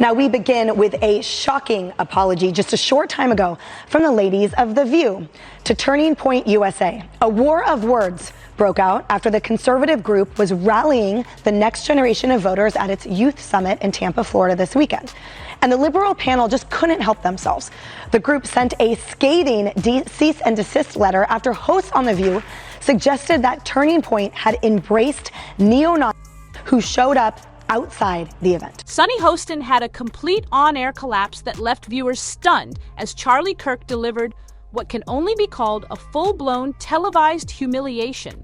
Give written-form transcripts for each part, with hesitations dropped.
Now we begin with a shocking apology just a short time ago from the ladies of The View to Turning Point USA. A war of words broke out after the conservative group was rallying the next generation of voters at its youth summit in Tampa, Florida this weekend. And the liberal panel just couldn't help themselves. The group sent a scathing cease and desist letter after hosts on The View suggested that Turning Point had embraced neo-Nazis who showed up outside the event. Sunny Hostin had a complete on-air collapse that left viewers stunned as Charlie Kirk delivered what can only be called a full-blown televised humiliation.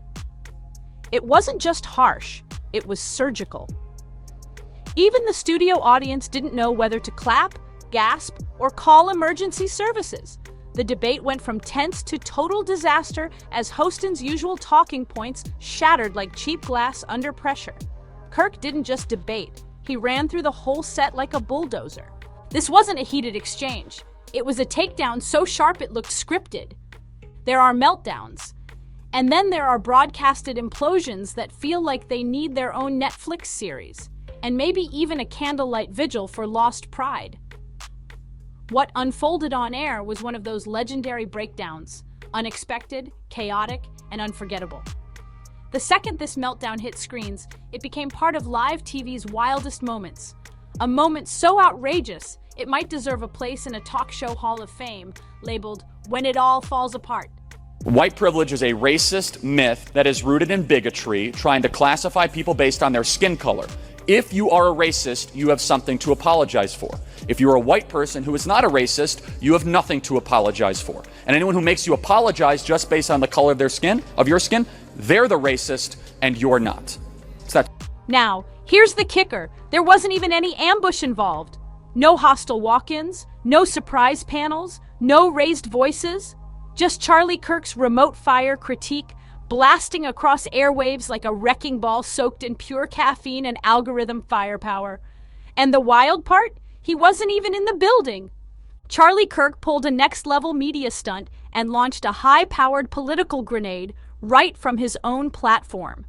It wasn't just harsh, it was surgical. Even the studio audience didn't know whether to clap, gasp, or call emergency services. The debate went from tense to total disaster as Hostin's usual talking points shattered like cheap glass under pressure. Kirk didn't just debate, he ran through the whole set like a bulldozer. This wasn't a heated exchange. It was a takedown so sharp it looked scripted. There are meltdowns. And then there are broadcasted implosions that feel like they need their own Netflix series, and maybe even a candlelight vigil for lost pride. What unfolded on air was one of those legendary breakdowns, unexpected, chaotic, and unforgettable. The second this meltdown hit screens, it became part of live TV's wildest moments. A moment so outrageous, it might deserve a place in a talk show hall of fame, labeled "When It All Falls Apart." White privilege is a racist myth that is rooted in bigotry, trying to classify people based on their skin color. If you are a racist, you have something to apologize for. If you're a white person who is not a racist, you have nothing to apologize for. And anyone who makes you apologize just based on the color of their skin, they're the racist and you're not. Now, here's the kicker. There wasn't even any ambush involved. No hostile walk-ins, no surprise panels, no raised voices. Just Charlie Kirk's remote fire critique blasting across airwaves like a wrecking ball soaked in pure caffeine and algorithm firepower. And the wild part? He wasn't even in the building. Charlie Kirk pulled a next-level media stunt and launched a high-powered political grenade right from his own platform.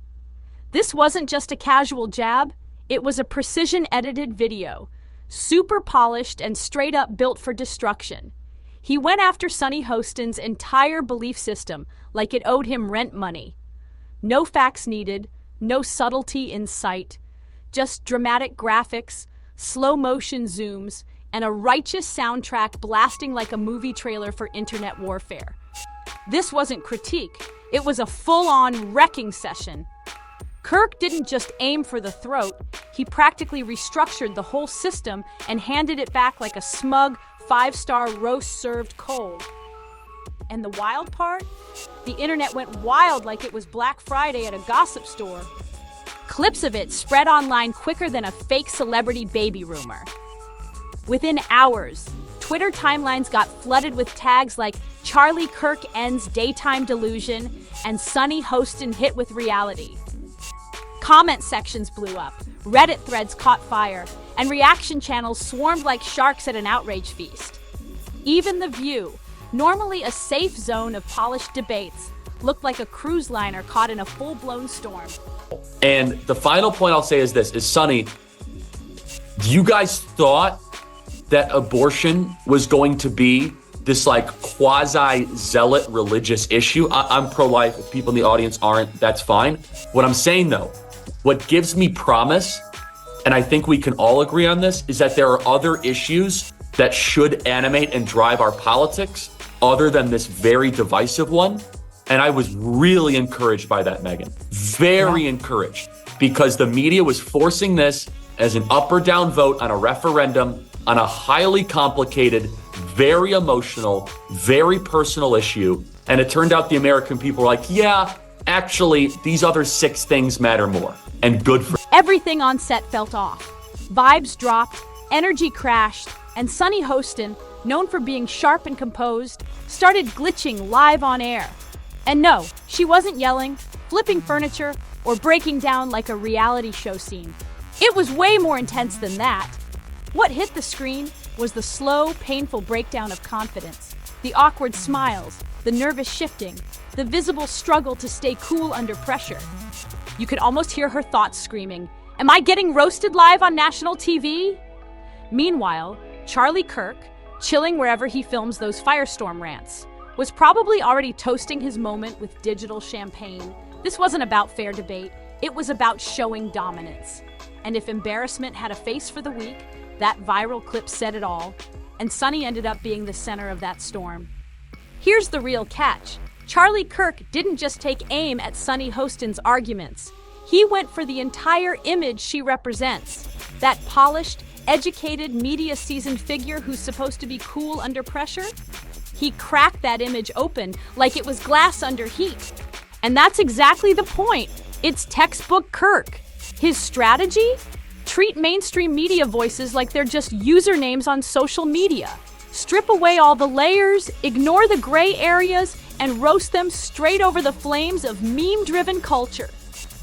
This wasn't just a casual jab, it was a precision-edited video, super polished and straight-up built for destruction. He went after Sunny Hostin's entire belief system like it owed him rent money. No facts needed, no subtlety in sight, just dramatic graphics, slow-motion zooms, and a righteous soundtrack blasting like a movie trailer for internet warfare. This wasn't critique, it was a full-on wrecking session. Kirk didn't just aim for the throat, he practically restructured the whole system and handed it back like a smug, 5-star roast served cold. And the wild part? The internet went wild like it was Black Friday at a gossip store. Clips of it spread online quicker than a fake celebrity baby rumor. Within hours, Twitter timelines got flooded with tags like "Charlie Kirk ends daytime delusion" and "Sunny Hostin hit with reality." Comment sections blew up, Reddit threads caught fire, and reaction channels swarmed like sharks at an outrage feast. Even The View, normally a safe zone of polished debates, looked like a cruise liner caught in a full-blown storm. And the final point I'll say is this, is Sunny, you guys thought that abortion was going to be this like quasi-zealot religious issue? I'm pro-life. If people in the audience aren't, that's fine. What I'm saying though, what gives me promise, and I think we can all agree on this, is that there are other issues that should animate and drive our politics other than this very divisive one. And I was really encouraged by that, Megan. Very encouraged, because the media was forcing this as an up or down vote on a referendum on a highly complicated, very emotional, very personal issue. And it turned out the American people were like, yeah, actually, these other 6 things matter more. And good for everything on set felt off. Vibes dropped, energy crashed, and Sunny Hostin, known for being sharp and composed, started glitching live on air. And no, she wasn't yelling, flipping furniture, or breaking down like a reality show scene. It was way more intense than that. What hit the screen was the slow, painful breakdown of confidence, the awkward smiles, the nervous shifting, the visible struggle to stay cool under pressure. You could almost hear her thoughts screaming, "Am I getting roasted live on national TV?" Meanwhile, Charlie Kirk, chilling wherever he films those firestorm rants, was probably already toasting his moment with digital champagne. This wasn't about fair debate, it was about showing dominance. And if embarrassment had a face for the week, that viral clip said it all, and Sonny ended up being the center of that storm. Here's the real catch. Charlie Kirk didn't just take aim at Sonny Hostin's arguments. He went for the entire image she represents. That polished, educated, media-seasoned figure who's supposed to be cool under pressure? He cracked that image open like it was glass under heat. And that's exactly the point. It's textbook Kirk. His strategy? Treat mainstream media voices like they're just usernames on social media. Strip away all the layers, ignore the gray areas, and roast them straight over the flames of meme-driven culture.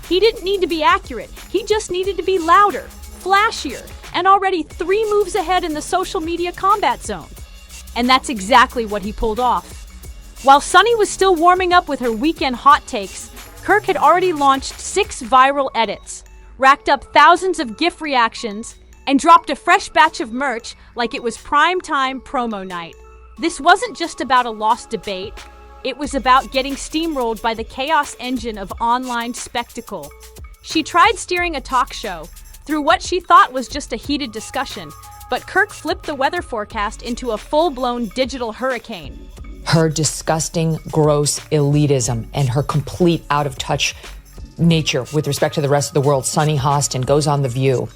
He didn't need to be accurate. He just needed to be louder, flashier, and already 3 moves ahead in the social media combat zone. And that's exactly what he pulled off. While Sonny was still warming up with her weekend hot takes, Kirk had already launched 6 viral edits, racked up thousands of GIF reactions, and dropped a fresh batch of merch like it was prime-time promo night. This wasn't just about a lost debate. It was about getting steamrolled by the chaos engine of online spectacle. She tried steering a talk show through what she thought was just a heated discussion, but Kirk flipped the weather forecast into a full-blown digital hurricane. Her disgusting, gross elitism and her complete out-of-touch nature with respect to the rest of the world. Sonny Hostin goes on The View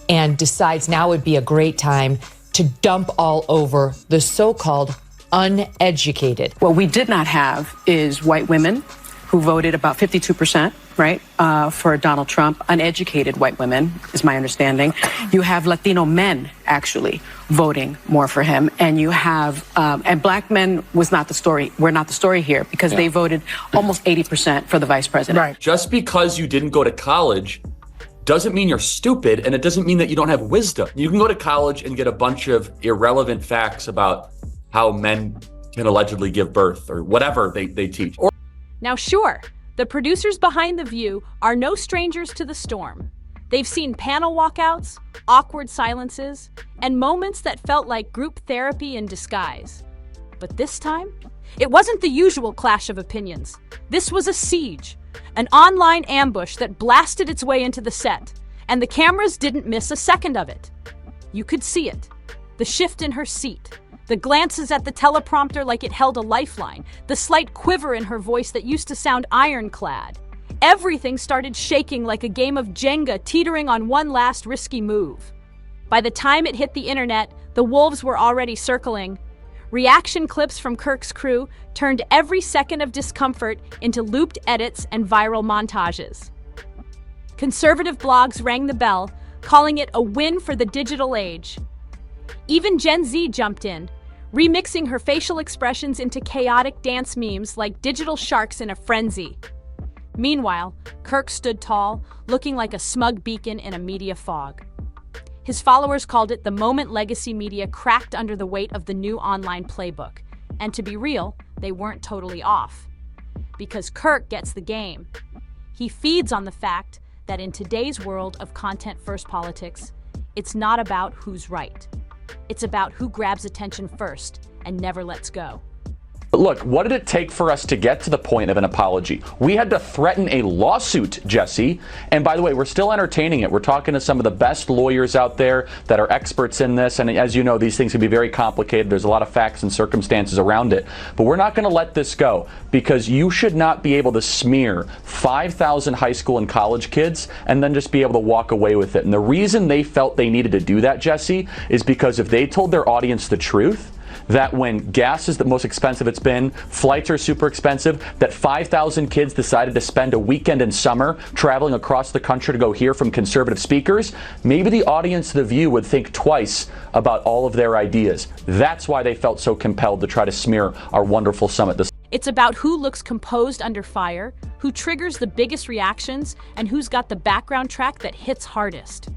and decides now would be a great time to dump all over the so-called uneducated. What we did not have is white women who voted about 52%, right, for Donald Trump. Uneducated white women, is my understanding. You have Latino men, actually, voting more for him. And you have, and black men was not the story. We're not the story here because they voted almost 80% for the vice president. Right. Just because you didn't go to college doesn't mean you're stupid, and it doesn't mean that you don't have wisdom. You can go to college and get a bunch of irrelevant facts about how men can allegedly give birth or whatever they teach. Now sure, the producers behind The View are no strangers to the storm. They've seen panel walkouts, awkward silences, and moments that felt like group therapy in disguise. But this time, it wasn't the usual clash of opinions. This was a siege, an online ambush that blasted its way into the set, and the cameras didn't miss a second of it. You could see it, the shift in her seat, the glances at the teleprompter like it held a lifeline, the slight quiver in her voice that used to sound ironclad. Everything started shaking like a game of Jenga teetering on one last risky move. By the time it hit the internet, the wolves were already circling. Reaction clips from Kirk's crew turned every second of discomfort into looped edits and viral montages. Conservative blogs rang the bell, calling it a win for the digital age. Even Gen Z jumped in, remixing her facial expressions into chaotic dance memes like digital sharks in a frenzy. Meanwhile, Kirk stood tall, looking like a smug beacon in a media fog. His followers called it the moment legacy media cracked under the weight of the new online playbook. And to be real, they weren't totally off. Because Kirk gets the game. He feeds on the fact that in today's world of content-first politics, it's not about who's right. It's about who grabs attention first and never lets go. Look, what did it take for us to get to the point of an apology? We had to threaten a lawsuit, Jesse. And by the way, we're still entertaining it. We're talking to some of the best lawyers out there that are experts in this. And as you know, these things can be very complicated. There's a lot of facts and circumstances around it. But we're not going to let this go because you should not be able to smear 5,000 high school and college kids and then just be able to walk away with it. And the reason they felt they needed to do that, Jesse, is because if they told their audience the truth, that when gas is the most expensive it's been, flights are super expensive, that 5,000 kids decided to spend a weekend in summer traveling across the country to go hear from conservative speakers, maybe the audience of The View would think twice about all of their ideas. That's why they felt so compelled to try to smear our wonderful summit. It's about who looks composed under fire, who triggers the biggest reactions, and who's got the background track that hits hardest.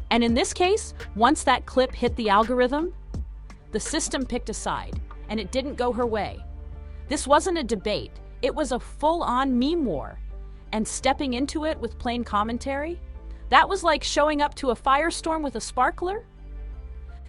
And in this case, once that clip hit the algorithm, the system picked a side, and it didn't go her way. This wasn't a debate, it was a full-on meme war. And stepping into it with plain commentary? That was like showing up to a firestorm with a sparkler.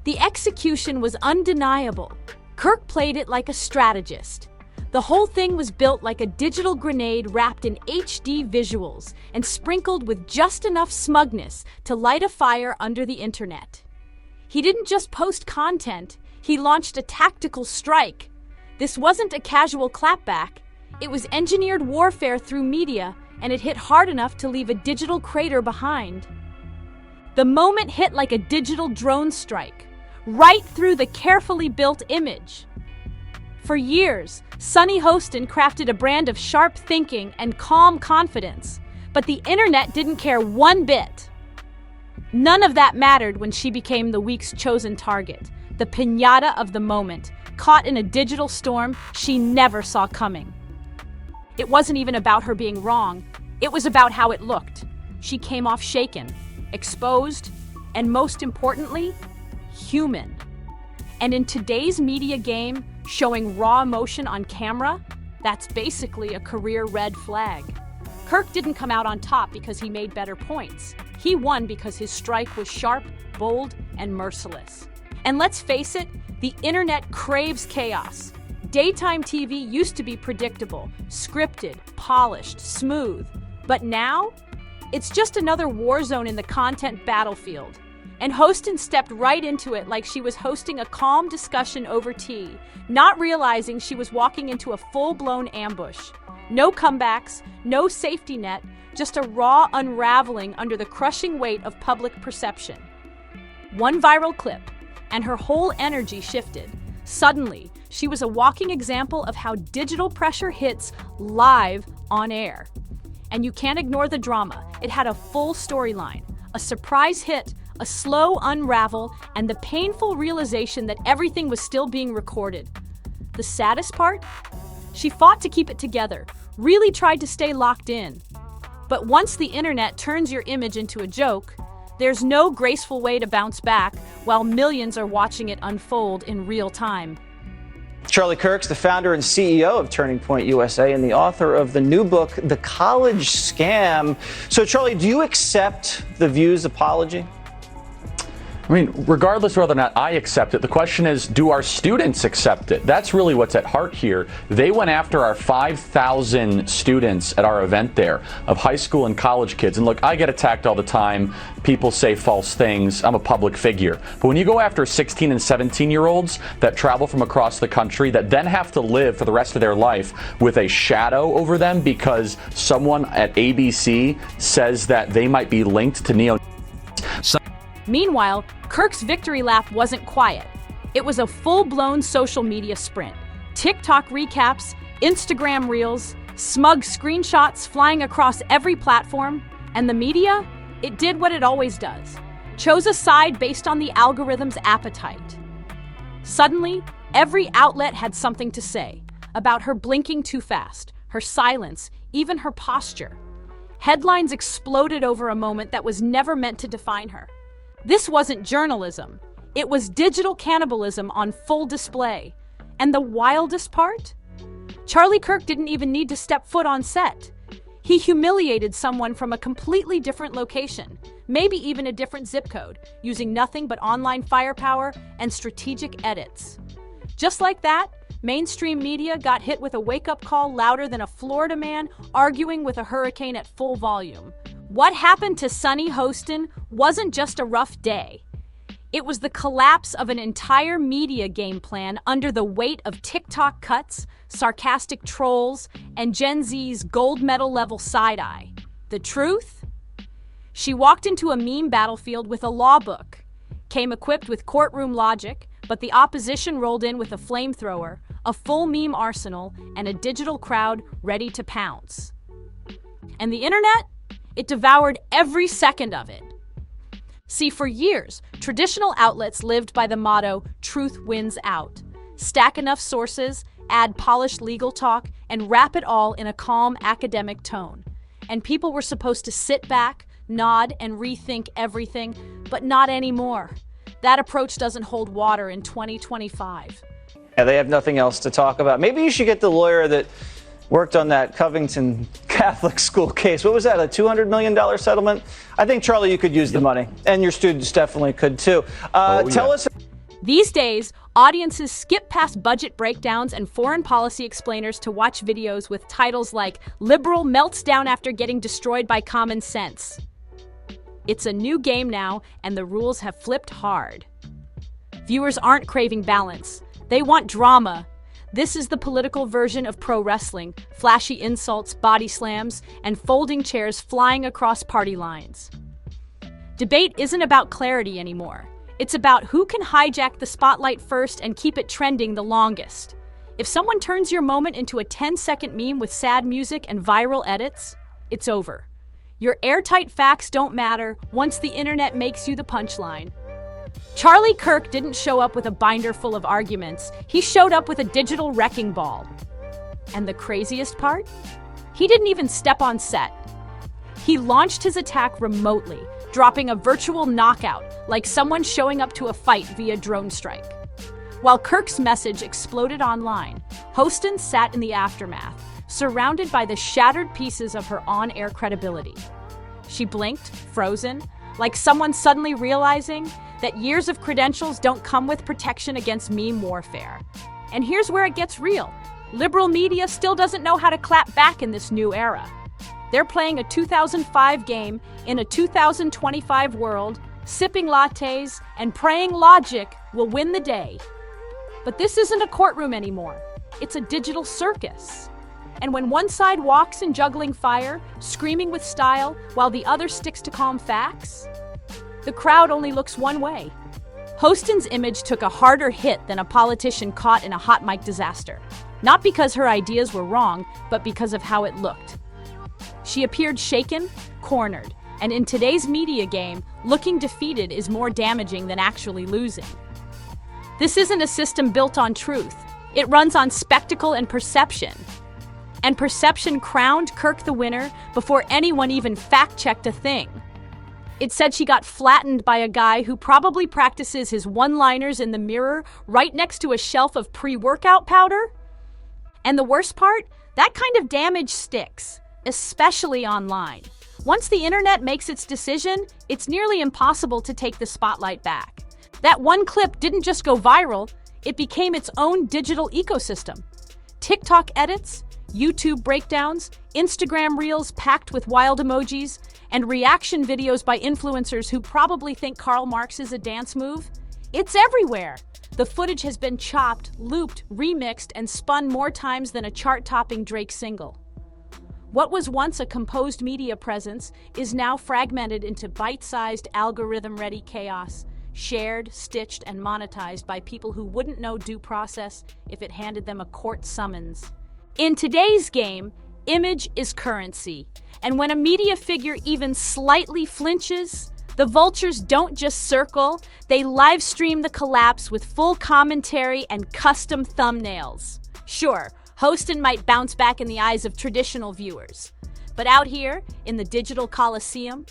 The execution was undeniable. Kirk played it like a strategist. The whole thing was built like a digital grenade wrapped in HD visuals and sprinkled with just enough smugness to light a fire under the internet. He didn't just post content, he launched a tactical strike. This wasn't a casual clapback, it was engineered warfare through media, and it hit hard enough to leave a digital crater behind. The moment hit like a digital drone strike, right through the carefully built image. For years, Sunny Hostin crafted a brand of sharp thinking and calm confidence, but the internet didn't care one bit. None of that mattered when she became the week's chosen target, the piñata of the moment, caught in a digital storm she never saw coming. It wasn't even about her being wrong, it was about how it looked. She came off shaken, exposed, and most importantly, human. And in today's media game, showing raw emotion on camera, that's basically a career red flag. Kirk didn't come out on top because he made better points. He won because his strike was sharp, bold, and merciless. And let's face it, the internet craves chaos. Daytime TV used to be predictable, scripted, polished, smooth. But now, it's just another war zone in the content battlefield. And Hostin stepped right into it like she was hosting a calm discussion over tea, not realizing she was walking into a full-blown ambush. No comebacks, no safety net, just a raw unraveling under the crushing weight of public perception. One viral clip, and her whole energy shifted. Suddenly, she was a walking example of how digital pressure hits live on air. And you can't ignore the drama. It had a full storyline, a surprise hit, a slow unravel, and the painful realization that everything was still being recorded. The saddest part? She fought to keep it together, really tried to stay locked in. But once the internet turns your image into a joke, there's no graceful way to bounce back while millions are watching it unfold in real time. Charlie Kirk's the founder and CEO of Turning Point USA and the author of the new book, The College Scam. So, Charlie, do you accept the View's apology? I mean, regardless of whether or not I accept it, the question is, do our students accept it? That's really what's at heart here. They went after our 5,000 students at our event there of high school and college kids. And look, I get attacked all the time. People say false things. I'm a public figure. But when you go after 16 and 17-year-olds that travel from across the country that then have to live for the rest of their life with a shadow over them because someone at ABC says that they might be linked to neo. Meanwhile, Kirk's victory lap wasn't quiet. It was a full-blown social media sprint. TikTok recaps, Instagram reels, smug screenshots flying across every platform, and the media, it did what it always does. Chose a side based on the algorithm's appetite. Suddenly, every outlet had something to say about her blinking too fast, her silence, even her posture. Headlines exploded over a moment that was never meant to define her. This wasn't journalism. It was digital cannibalism on full display. And the wildest part? Charlie Kirk didn't even need to step foot on set. He humiliated someone from a completely different location, maybe even a different zip code, using nothing but online firepower and strategic edits. Just like that, mainstream media got hit with a wake-up call louder than a Florida man arguing with a hurricane at full volume. What happened to Sunny Hostin wasn't just a rough day. It was the collapse of an entire media game plan under the weight of TikTok cuts, sarcastic trolls, and Gen Z's gold medal level side-eye. The truth? She walked into a meme battlefield with a law book, came equipped with courtroom logic, but the opposition rolled in with a flamethrower, a full meme arsenal, and a digital crowd ready to pounce. And the internet? It devoured every second of it. See, for years, traditional outlets lived by the motto, truth wins out. Stack enough sources, add polished legal talk, and wrap it all in a calm academic tone. And people were supposed to sit back, nod, and rethink everything, but not anymore. That approach doesn't hold water in 2025. Yeah, they have nothing else to talk about. Maybe you should get the lawyer that worked on that Covington Catholic school case. What was that, a $200 million settlement? I think, Charlie, you could use the money, and your students definitely could too. Tell us. These days, audiences skip past budget breakdowns and foreign policy explainers to watch videos with titles like "Liberal Melts Down After Getting Destroyed by Common Sense." It's a new game now, and the rules have flipped hard. Viewers aren't craving balance. They want drama. This is the political version of pro wrestling: flashy insults, body slams, and folding chairs flying across party lines. Debate isn't about clarity anymore. It's about who can hijack the spotlight first and keep it trending the longest. If someone turns your moment into a 10-second meme with sad music and viral edits, it's over. Your airtight facts don't matter once the internet makes you the punchline. Charlie Kirk didn't show up with a binder full of arguments. He showed up with a digital wrecking ball. And the craziest part? He didn't even step on set. He launched his attack remotely, dropping a virtual knockout like someone showing up to a fight via drone strike. While Kirk's message exploded online, Hostin sat in the aftermath, surrounded by the shattered pieces of her on-air credibility. She blinked, frozen, like someone suddenly realizing that years of credentials don't come with protection against meme warfare. And here's where it gets real. Liberal media still doesn't know how to clap back in this new era. They're playing a 2005 game in a 2025 world, sipping lattes and praying logic will win the day. But this isn't a courtroom anymore. It's a digital circus. And when one side walks in juggling fire, screaming with style, while the other sticks to calm facts, the crowd only looks one way. Hostin's image took a harder hit than a politician caught in a hot mic disaster. Not because her ideas were wrong, but because of how it looked. She appeared shaken, cornered, and in today's media game, looking defeated is more damaging than actually losing. This isn't a system built on truth. It runs on spectacle and perception. And perception crowned Kirk the winner before anyone even fact-checked a thing. It said she got flattened by a guy who probably practices his one-liners in the mirror right next to a shelf of pre-workout powder. And the worst part? That kind of damage sticks, especially online. Once the internet makes its decision, it's nearly impossible to take the spotlight back. That one clip didn't just go viral, it became its own digital ecosystem. TikTok edits, YouTube breakdowns, Instagram reels packed with wild emojis, and reaction videos by influencers who probably think Karl Marx is a dance move. It's everywhere. The footage has been chopped, looped, remixed, and spun more times than a chart-topping Drake single. What was once a composed media presence is now fragmented into bite-sized, algorithm-ready chaos, shared, stitched, and monetized by people who wouldn't know due process if it handed them a court summons. In today's game, image is currency. And when a media figure even slightly flinches, the vultures don't just circle, they live stream the collapse with full commentary and custom thumbnails. Sure, Hostin might bounce back in the eyes of traditional viewers. But out here, in the digital coliseum,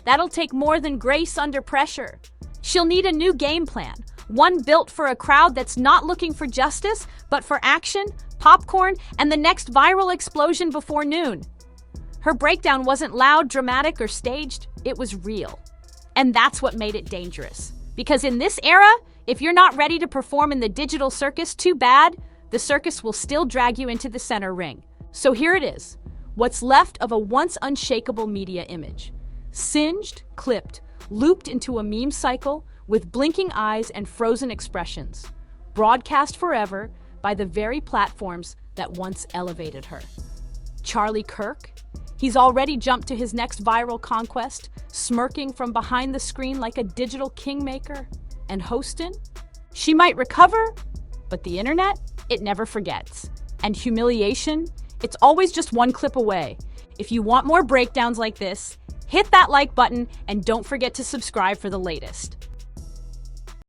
that'll take more than grace under pressure. She'll need a new game plan, one built for a crowd that's not looking for justice, but for action, popcorn, and the next viral explosion before noon. Her breakdown wasn't loud, dramatic, or staged. It was real. And that's what made it dangerous. Because in this era, if you're not ready to perform in the digital circus, too bad, the circus will still drag you into the center ring. So here it is, what's left of a once unshakable media image. Singed, clipped, looped into a meme cycle with blinking eyes and frozen expressions. Broadcast forever by the very platforms that once elevated her. Charlie Kirk? He's already jumped to his next viral conquest, smirking from behind the screen like a digital kingmaker. And Hostin? She might recover, but the internet? It never forgets. And humiliation? It's always just one clip away. If you want more breakdowns like this, hit that like button and don't forget to subscribe for the latest.